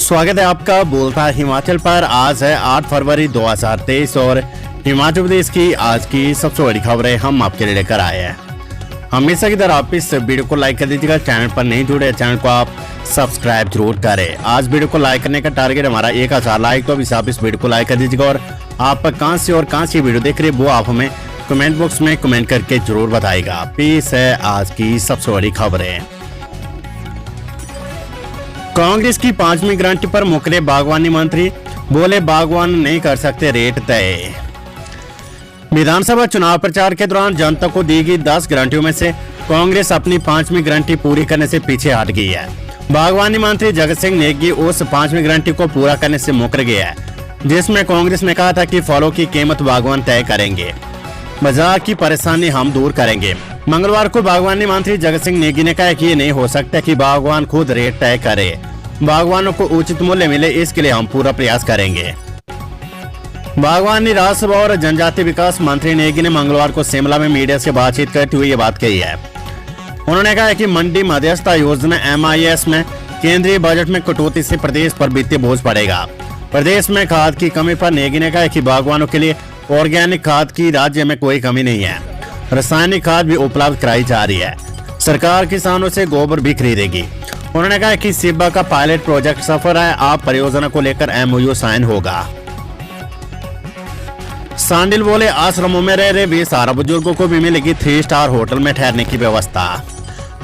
स्वागत है आपका बोलता हिमाचल पर। आज है 8 फरवरी 2023 और हिमाचल प्रदेश की आज की सबसे बड़ी खबरें हम आपके लिए लेकर आए हैं। हमेशा की तरह आप इस वीडियो को लाइक कर दीजिएगा। चैनल पर नहीं जुड़े चैनल को आप सब्सक्राइब जरूर करें। आज वीडियो को लाइक करने का टारगेट हमारा 1000 लाइक, तो अभी आप इस वीडियो को लाइक कर दीजिएगा। और आप कहां से वीडियो देख रहे हैं वो आप हमें कमेंट बॉक्स में कमेंट करके जरूर बताइएगा। पेश है आज की सबसे बड़ी खबरें। कांग्रेस की 5वीं गारंटी पर मुकरे बागवानी मंत्री, बोले बागवान नहीं कर सकते रेट तय। विधानसभा चुनाव प्रचार के दौरान जनता को दी गई 10 गारंटियों में से कांग्रेस अपनी 5वीं गारंटी पूरी करने से पीछे हट गई है। बागवानी मंत्री जगत सिंह नेगी उस 5वीं गारंटी को पूरा करने से मुकर गया है, जिसमें कांग्रेस ने कहा था कि फलों की कीमत बागवान तय करेंगे, बाजार की परेशानी हम दूर करेंगे। मंगलवार को बागवानी मंत्री जगत सिंह नेगी ने कहा कि ये नहीं हो सकता कि बागवान खुद रेट तय करे। बागवानों को उचित मूल्य मिले, इसके लिए हम पूरा प्रयास करेंगे। बागवानी, राज्यसभा और जनजातीय विकास मंत्री नेगी ने मंगलवार को शिमला में मीडिया से बातचीत करते हुए ये बात कही है। उन्होंने कहा कि मंडी मध्यस्थता योजना MIS में केंद्रीय बजट में कटौती से प्रदेश पर वित्तीय बोझ पड़ेगा। प्रदेश में खाद की कमी पर नेगी ने कहा कि बागवानों के लिए ऑर्गेनिक खाद की राज्य में कोई कमी नहीं है। रासायनिक खाद भी उपलब्ध कराई जा रही है। सरकार किसानों से गोबर भी खरीदेगी। उन्होंने कहा कि सिब्बा का पायलट प्रोजेक्ट सफल है। आप परियोजना को लेकर MOU साइन होगा। सांडिल बोले आश्रमों में रह रहे बेसहारा बुजुर्गों को भी मिलेगी 3 स्टार होटल में ठहरने की व्यवस्था।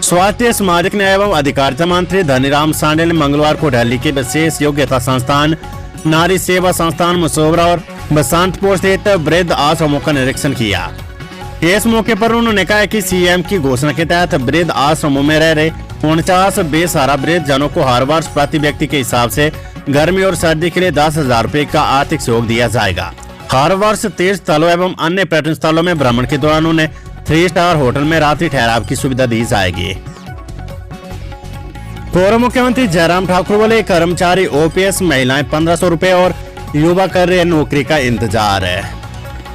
स्वास्थ्य, सामाजिक न्याय एवं अधिकारिता मंत्री धनीराम सांडिल ने मंगलवार को दिल्ली के विशेष योग्यता संस्थान नारी सेवा संस्थान मसोबरा और बसंतपुर स्थित वृद्ध आश्रमों का निरीक्षण किया। इस मौके पर उन्होंने कहा कि CM की घोषणा के तहत वृद्ध आश्रमों में रह रहे 49 बेसहारा वृद्ध जनों को हर वर्ष प्रति व्यक्ति के हिसाब से गर्मी और सर्दी के लिए 10,000 रुपए का आर्थिक सहयोग दिया जाएगा। हर वर्ष तीर्थ स्थलों एवं अन्य पर्यटन स्थलों में भ्रमण के दौरान उन्हें 3 स्टार होटल में रात्रि ठहराव की सुविधा दी जाएगी। पूर्व मुख्यमंत्री जयराम ठाकुर बोले कर्मचारी OPS महिलाएं 1500 रुपए और युवा कर रहे नौकरी का इंतजार है।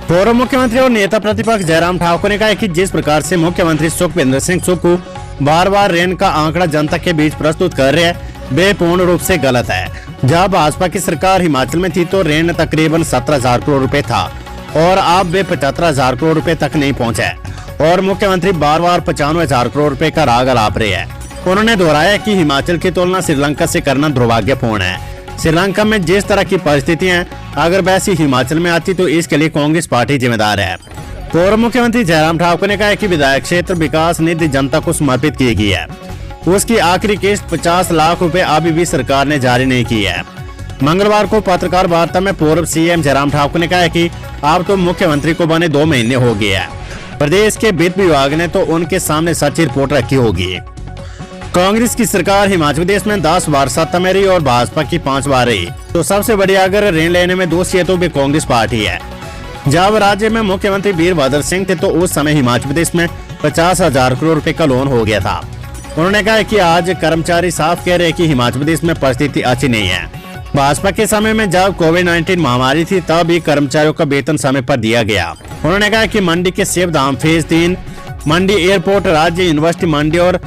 पूर्व मुख्यमंत्री और नेता प्रतिपक्ष जयराम ठाकुर ने कहा कि जिस प्रकार से मुख्यमंत्री सुखविंदर सिंह सुक्खू बार बार ऋण का आंकड़ा जनता के बीच प्रस्तुत कर रहे हैं, वे पूर्ण रूप से गलत है। जब भाजपा की सरकार हिमाचल में थी तो ऋण तकरीबन 17,000 करोड़ रुपए था और अब वे 75,000 करोड़ रुपए तक नहीं पहुंचे और मुख्यमंत्री बार बार 95,000 करोड़ रुपए का राग अलाप रहे हैं। उन्होंने दोहराया कि हिमाचल की तुलना श्रीलंका से करना दुर्भाग्यपूर्ण है। श्रीलंका में जिस तरह की परिस्थितियां हैं, अगर वैसी हिमाचल में आती तो इसके लिए कांग्रेस पार्टी जिम्मेदार है। पूर्व मुख्यमंत्री जयराम ठाकुर ने कहा कि विधायक क्षेत्र विकास निधि जनता को समर्पित की गई है। उसकी आखिरी किस्त 50 लाख रुपए अभी भी सरकार ने जारी नहीं की है। मंगलवार को पत्रकार वार्ता में पूर्व CM जयराम ठाकुर ने कहा कि अब तो मुख्यमंत्री को बने 2 महीने हो गए हैं। प्रदेश के वित्त विभाग ने तो उनके सामने सच्ची रिपोर्ट रखी होगी। कांग्रेस की सरकार हिमाचल प्रदेश में 10 बार सत्ता में रही और भाजपा की 5 बार रही, तो सबसे बड़ी अगर ऋण लेने में दोषी है तो भी कांग्रेस पार्टी है। जब राज्य में मुख्यमंत्री वीरभद्र सिंह थे तो उस समय हिमाचल प्रदेश में 50,000 करोड़ रुपए का लोन हो गया था। उन्होंने कहा कि आज कर्मचारी साफ कह रहे हैं कि हिमाचल प्रदेश में परिस्थिति अच्छी नहीं है। भाजपा के समय में जब कोविड-19 महामारी थी तब भी कर्मचारियों का वेतन समय पर दिया गया। उन्होंने कहा कि मंडी के सेवधाम फेज 3, मंडी एयरपोर्ट, राज्य यूनिवर्सिटी मंडी और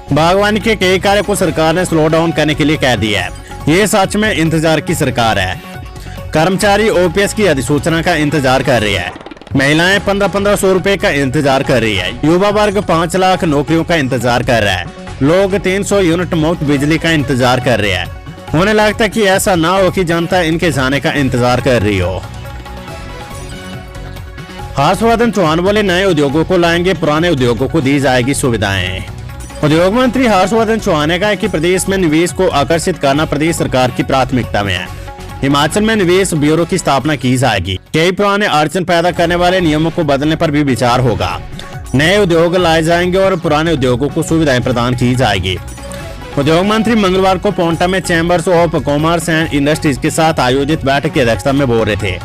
बागवानी के कई कार्य को सरकार ने स्लो डाउन करने के लिए कह दिया है। ये सच में इंतजार की सरकार है। कर्मचारी OPS की अधिसूचना का इंतजार कर रही है। महिलाएं 1500 रुपए का इंतजार कर रही है। युवा वर्ग 5 लाख नौकरियों का इंतजार कर रहा है। लोग 300 यूनिट मुफ्त बिजली का इंतजार कर रहे हैं। उन्हें लगता है कि ऐसा ना हो कि जनता इनके जाने का इंतजार कर रही हो। हर्षवर्धन चौहान बोले नए उद्योगों को लाएंगे, पुराने उद्योगों को दी जाएगी सुविधाएं। उद्योग मंत्री हर्षवर्धन चौहान ने कहा कि प्रदेश में निवेश को आकर्षित करना प्रदेश सरकार की प्राथमिकता में है। हिमाचल में निवेश ब्यूरो की स्थापना की जाएगी। कई पुराने अड़चन पैदा करने वाले नियमों को बदलने पर भी विचार होगा। नए उद्योग लाए जाएंगे और पुराने उद्योगों को सुविधाएं प्रदान की जाएगी। उद्योग मंत्री मंगलवार को पोंटा में chambers of commerce and industries के साथ आयोजित बैठक की अध्यक्षता में बोल रहे थे।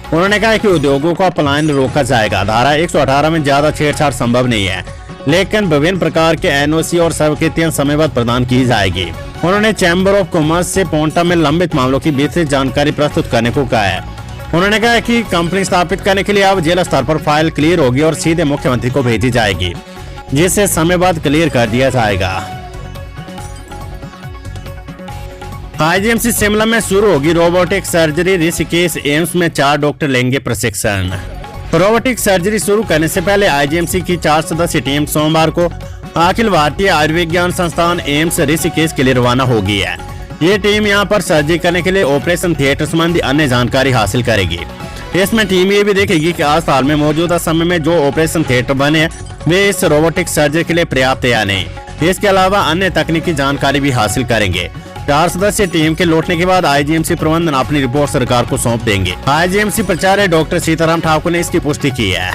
उन्होंने कहा कि उद्योगों का पलायन रोका जाएगा। धारा 118 में ज्यादा छेड़छाड़ संभव नहीं है, लेकिन विभिन्न प्रकार के NOC और स्वीकृतियां समयबद्ध प्रदान की जाएगी। उन्होंने चैम्बर ऑफ कॉमर्स से पोंटा में लंबित मामलों की विस्तृत जानकारी प्रस्तुत करने को कहा है। उन्होंने कहा कि कंपनी स्थापित करने के लिए अब जिला स्तर पर फाइल क्लियर होगी और सीधे मुख्यमंत्री को भेजी जाएगी, जिसे समयबद्ध क्लियर कर दिया जाएगा। आईजीएमसी शिमला में शुरू होगी रोबोटिक सर्जरी। ऋषिकेश एम्स में 4 डॉक्टर लेंगे प्रशिक्षण। रोबोटिक सर्जरी शुरू करने से पहले आईजीएमसी की 4 सदस्यीय टीम सोमवार को अखिल भारतीय आयुर्विज्ञान संस्थान एम्स ऋषिकेश के लिए रवाना होगी है। ये टीम यहां पर सर्जरी करने के लिए ऑपरेशन थिएटर संबंधी अन्य जानकारी हासिल करेगी। इसमें टीम ये भी देखेगी कि अस्पताल में मौजूदा समय में जो ऑपरेशन थिएटर बने हैं वे इस रोबोटिक सर्जरी के लिए पर्याप्त है या नहीं। इसके अलावा अन्य तकनीकी जानकारी भी हासिल करेंगे। 4 सदस्यीय टीम के लौटने के बाद आईजीएमसी प्रबंधन अपनी रिपोर्ट सरकार को सौंप देंगे। आईजीएमसी प्राचार्य डॉक्टर सीताराम ठाकुर ने इसकी पुष्टि की है।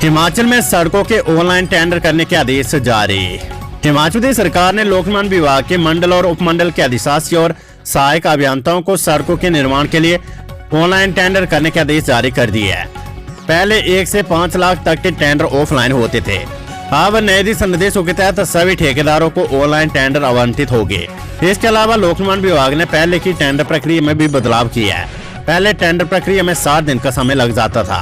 हिमाचल में सड़कों के ऑनलाइन टेंडर करने के आदेश जारी। हिमाचल प्रदेश सरकार ने लोक निर्माण विभाग के मंडल और उपमंडल के अधिशासी और सहायक अभियंताओं को सड़कों के निर्माण के लिए ऑनलाइन टेंडर करने के आदेश जारी कर दिए हैं। पहले 1 से 5 लाख तक के टेंडर ऑफलाइन होते थे। अब नए दिशा निर्देशों के तहत सभी ठेकेदारों को ऑनलाइन टेंडर आवंटित होंगे। इसके अलावा लोक निर्माण विभाग ने पहले की टेंडर प्रक्रिया में भी बदलाव किया है। पहले टेंडर प्रक्रिया में 60 दिन का समय लग जाता था।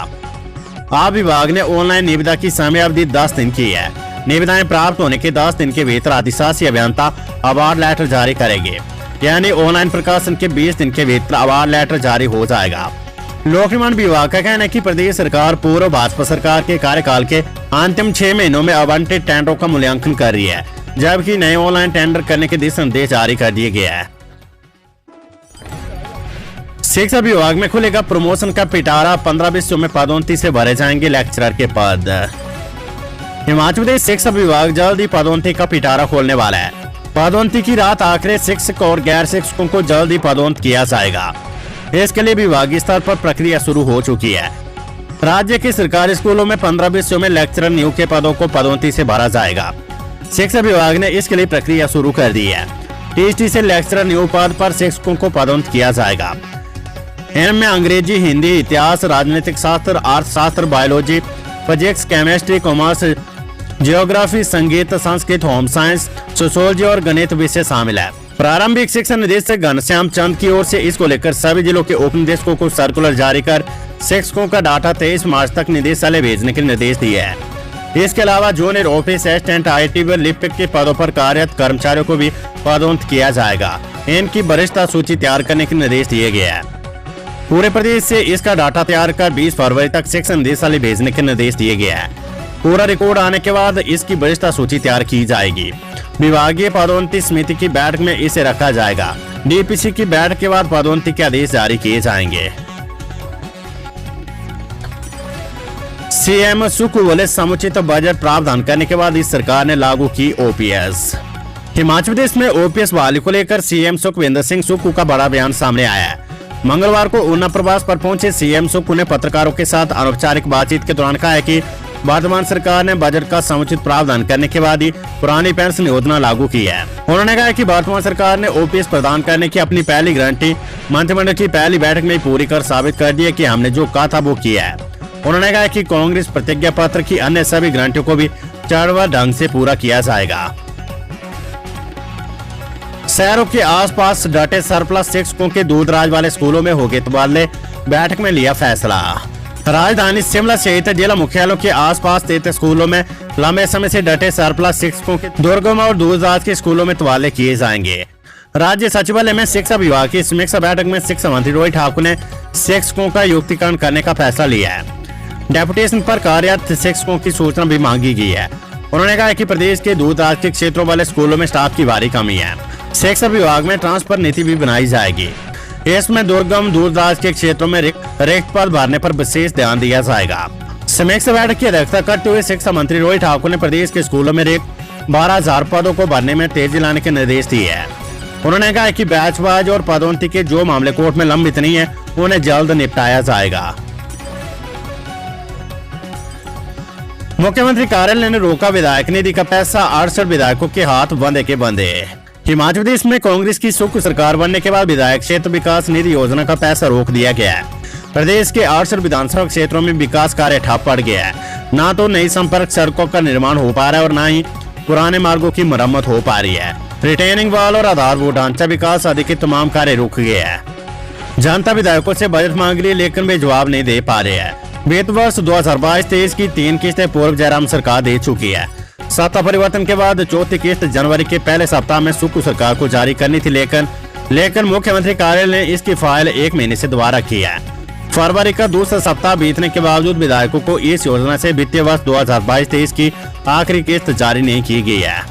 अब विभाग ने ऑनलाइन निविदा की समय अवधि 10 दिन की है। निविदाएं प्राप्त होने के 10 दिन के भीतर अधिशासी अभियंता अवार्ड लेटर जारी करेंगे, यानी ऑनलाइन प्रकाशन के 20 दिन के भीतर अवार्ड लेटर जारी हो जाएगा। लोक निर्माण विभाग का कहना है कि प्रदेश सरकार पूर्व भाजपा सरकार के कार्यकाल के अंतिम 6 महीनों में आवंटित टेंडरों का मूल्यांकन कर रही है, जबकि नए ऑनलाइन टेंडर करने के दिशा निर्देश जारी कर दिए गए हैं। शिक्षा विभाग में खुलेगा प्रमोशन का पिटारा। 15 विषयों में पदोन्नति से भरे जाएंगे लेक्चरर के पद। हिमाचल प्रदेश शिक्षा विभाग जल्द ही पदोन्नति का पिटारा खोलने वाला है। पदोन्नति की रात आखिर शिक्षक और गैर शिक्षकों को जल्द ही पदोन्नत किया जाएगा। इसके लिए विभागीय स्तर पर प्रक्रिया शुरू हो चुकी है। राज्य के सरकारी स्कूलों में 15 विषयों में लेक्चरर नियुक्त के पदों को पदोन्नति से भरा जाएगा। शिक्षा विभाग ने इसके लिए प्रक्रिया शुरू कर दी है। टीएसटी से लेक्चरर नियुक्त पद पर शिक्षकों को पदोन्नत किया जाएगा। इनमें अंग्रेजी, हिंदी, इतिहास, राजनीतिक शास्त्र, अर्थशास्त्र, biology, physics, chemistry, commerce, geography, संगीत, संस्कृत, होम साइंस, सोशियोलॉजी और गणित विषय शामिल है। प्रारंभिक शिक्षा निदेशक घनश्याम चंद की ओर से इसको लेकर सभी जिलों के उप निदेशकों को सर्कुलर जारी कर शिक्षकों का डाटा 23 मार्च तक निदेशालय भेजने के निर्देश दिए हैं। इसके अलावा जूनियर ऑफिस असिस्टेंट, आईटी व लिपिक के पदों पर कार्यरत कर्मचारियों को भी पदोन्नत किया जाएगा। इनकी वरिष्ठता सूची तैयार करने के निर्देश दिए गए हैं। पूरे प्रदेश से इसका डाटा तैयार कर 20 फरवरी तक शिक्षा निदेशालय भेजने के निर्देश दिए गए हैं। पूरा रिकॉर्ड आने के बाद इसकी वरिष्ठता सूची तैयार की जाएगी। विभागीय पदोन्नति समिति की बैठक में इसे रखा जाएगा। डीपीसी की बैठक के बाद पदोन्नति के आदेश जारी किए जाएंगे। सीएम सुक्खू बोले समुचित बजट प्रावधान करने के बाद इस सरकार ने लागू की ओपीएस। हिमाचल प्रदेश में ओपीएस बहाली को लेकर सीएम सुखविंदर सिंह सुक्खू का बड़ा बयान सामने आया है। मंगलवार को ऊना प्रवास पर पहुंचे सीएम सुक्खू ने पत्रकारों के साथ अनौपचारिक बातचीत के दौरान कहा है कि वर्तमान सरकार ने बजट का समुचित प्रावधान करने के बाद ही पुरानी पेंशन योजना लागू की है। उन्होंने कहा कि वर्तमान सरकार ने ओपीएस प्रदान करने की अपनी पहली गारंटी मंत्रिमंडल की पहली बैठक में पूरी कर साबित कर दी है कि हमने जो कहा था वो किया है। उन्होंने कहा कि कांग्रेस प्रतिज्ञा पत्र की अन्य सभी गारंटियों को भी चरणबद्ध ढंग से पूरा किया जाएगा। शहरों के आसपास डटे सरप्लस शिक्षकों के दूरदराज वाले स्कूलों में होंगे तबादले। बैठक में लिया फैसला। राजधानी शिमला सहित जिला मुख्यालयों के आसपास स्थित स्कूलों में लंबे समय से डटे सरप्लस शिक्षकों के दुर्गम और दूरदराज के स्कूलों में तबादले किए जाएंगे। राज्य सचिवालय में शिक्षा विभाग की समीक्षा बैठक में शिक्षा मंत्री रोहित ठाकुर ने शिक्षकों का युक्तिकरण करने का फैसला लिया है। डेपुटेशन पर कार्यरत शिक्षकों की सूचना भी मांगी गई है। उन्होंने कहा कि प्रदेश के दूरदराज के क्षेत्रों वाले स्कूलों में स्टाफ की भारी कमी है। शिक्षा विभाग में ट्रांसफर नीति भी बनाई जाएगी। इसमें दुर्गम दूरदराज के क्षेत्रों में रिक्त पद भरने पर विशेष ध्यान दिया जाएगा। समीक्षा बैठक की अध्यक्षता करते हुए शिक्षा मंत्री रोहित ठाकुर ने प्रदेश के स्कूलों में रिक्त 12,000 पदों को भरने में तेजी लाने के निर्देश दिए हैं। उन्होंने कहा कि बैचवाइज और पदोन्नति के जो मामले कोर्ट में लंबित नहीं है उन्हें जल्द निपटाया जाएगा। मुख्यमंत्री कार्यालय ने रोका विधायक निधि का पैसा। 68 विधायकों के हाथ बंधे के बंधे। हिमाचल प्रदेश में कांग्रेस की सुख सरकार बनने के बाद विधायक क्षेत्र विकास निधि योजना का पैसा रोक दिया गया है। प्रदेश के 68 विधानसभा क्षेत्रों में विकास कार्य ठप पड़ गया है। न तो नई संपर्क सड़कों का निर्माण हो पा रहा है और न ही पुराने मार्गों की मरम्मत हो पा रही है। रिटेनिंग वॉल और आधारभूत ढांचा विकास आदि के तमाम कार्य रुक गए हैं। जनता विधायकों से बजट मांग रही है लेकिन वे जवाब नहीं दे पा रहे हैं। वित्त वर्ष 2022-23 की 3 किस्तें पूर्व जयराम सरकार दे चुकी है। सत्ता परिवर्तन के बाद चौथी किस्त जनवरी के पहले सप्ताह में सुक्खू सरकार को जारी करनी थी, लेकिन मुख्यमंत्री कार्यालय ने इसकी फाइल 1 महीने से दोबारा की है। फरवरी का दूसरा सप्ताह बीतने के बावजूद विधायकों को इस योजना से वित्तीय वर्ष 2022-23 की आखिरी किस्त जारी नहीं की गई है।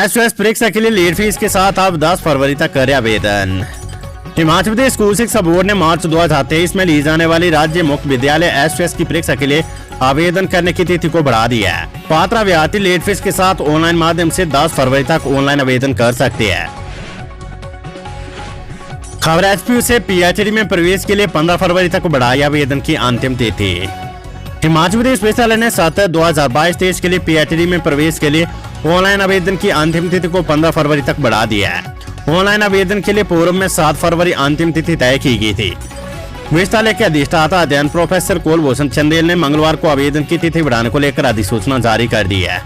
एसओएस परीक्षा के लिए लेट फीस के साथ अब 10 फरवरी तक करे आवेदन। हिमाचल प्रदेश स्कूल शिक्षा बोर्ड ने मार्च 2023 में ली जाने वाली राज्य मुक्त विद्यालय एसओएस की परीक्षा के लिए आवेदन करने की तिथि को बढ़ा दिया है। पात्र अभ्यर्थी लेट फीस के साथ ऑनलाइन माध्यम से 10 फरवरी तक ऑनलाइन आवेदन कर सकते हैं। खबर एचपीयू से पीएचडी में प्रवेश के लिए 15 फरवरी तक बढ़ाई आवेदन की अंतिम तिथि। हिमाचल प्रदेश विश्वविद्यालय ने 2022-23 के लिए पीएचडी में प्रवेश के लिए ऑनलाइन आवेदन की अंतिम तिथि को 15 फरवरी तक बढ़ा दिया है। ऑनलाइन आवेदन के लिए पूर्व में 7 फरवरी अंतिम तिथि तय की गई थी। विश्वविद्यालय के अधिष्ठाता अध्ययन प्रोफेसर कुलभूषण चंदेल ने मंगलवार को आवेदन की तिथि बढ़ाने को लेकर अधिसूचना जारी कर दी है।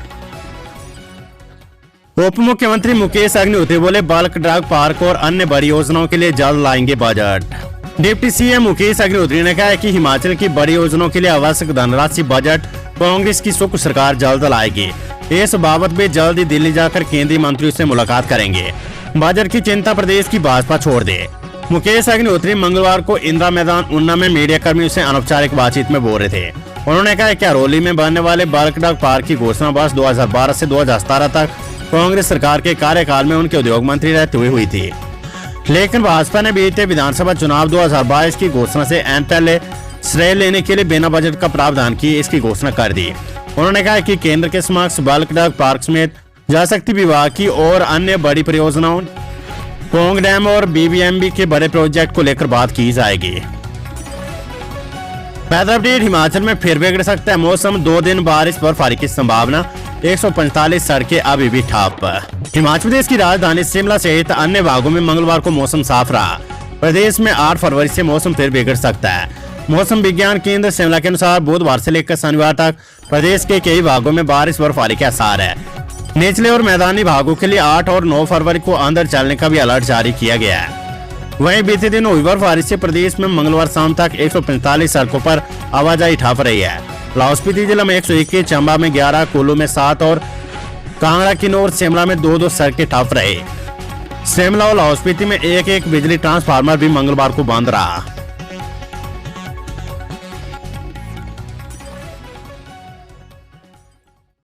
उप मुख्यमंत्री मुकेश अग्निहोत्री बोले, बल्क ड्रग पार्क और अन्य बड़ी योजनाओं के लिए जल्द लाएंगे budget. Deputy CM Mukesh Agnihotri ने कहा है कि हिमाचल की बड़ी योजनाओं के लिए आवश्यक धनराशि बजट कांग्रेस की सुक्खू सरकार जल्द लाएगी। इस बाबत वे जल्द ही दिल्ली जाकर केंद्रीय मंत्रियों से मुलाकात करेंगे। बजट की चिंता प्रदेश की भाजपा छोड़ दे। मुकेश अग्निहोत्री मंगलवार को इंदिरा मैदान ऊना में मीडिया कर्मियों से अनौपचारिक बातचीत में बोल रहे थे। उन्होंने कहा कि अरौली में बनने वाले बल्क ड्रग पार्क की घोषणा वर्ष 2012 से 2017 तक कांग्रेस सरकार के कार्यकाल में उनके उद्योग मंत्री रहते हुए हुई थी, लेकिन भाजपा ने बीते विधानसभा चुनाव 2022 की घोषणा से पहले श्रेय लेने के लिए बिना बजट का प्रावधान किए इसकी घोषणा कर दी। उन्होंने कहा कि केंद्र के समक्ष बल्क ड्रग पार्क समेत जलशक्ति विभाग की और अन्य बड़ी परियोजनाओं, पोंग डैम और बीबीएमबी के बड़े प्रोजेक्ट को लेकर बात की जाएगी। Weather update. हिमाचल में फिर बिगड़ सकता है मौसम, 2 दिन बारिश बर्फबारी की संभावना, 145 सड़कें अभी भी ठप। हिमाचल प्रदेश की राजधानी शिमला सहित अन्य भागों में मंगलवार को मौसम साफ रहा। प्रदेश में 8 फरवरी से मौसम फिर बिगड़ सकता है। मौसम विज्ञान केंद्र शिमला के अनुसार बुधवार से लेकर शनिवार तक प्रदेश के कई भागों में बारिश बर्फबारी के आसार है। निचले और मैदानी भागों के लिए 8 और 9 फरवरी को अंदर चलने का भी अलर्ट जारी किया गया है। वहीं बीते दिन हुई बर्फबारी से प्रदेश में मंगलवार शाम तक 145 सड़कों पर आवाजाही ठप रही है। लाहौल स्पीति जिला में 121, चंबा में 11, कुल्लू में 7 और कांगड़ा, किन्नौर, शिमला में 2-2 सड़कें ठप रही। शिमला और लाहौल स्पीति में एक बिजली ट्रांसफार्मर भी मंगलवार को बंद रहा।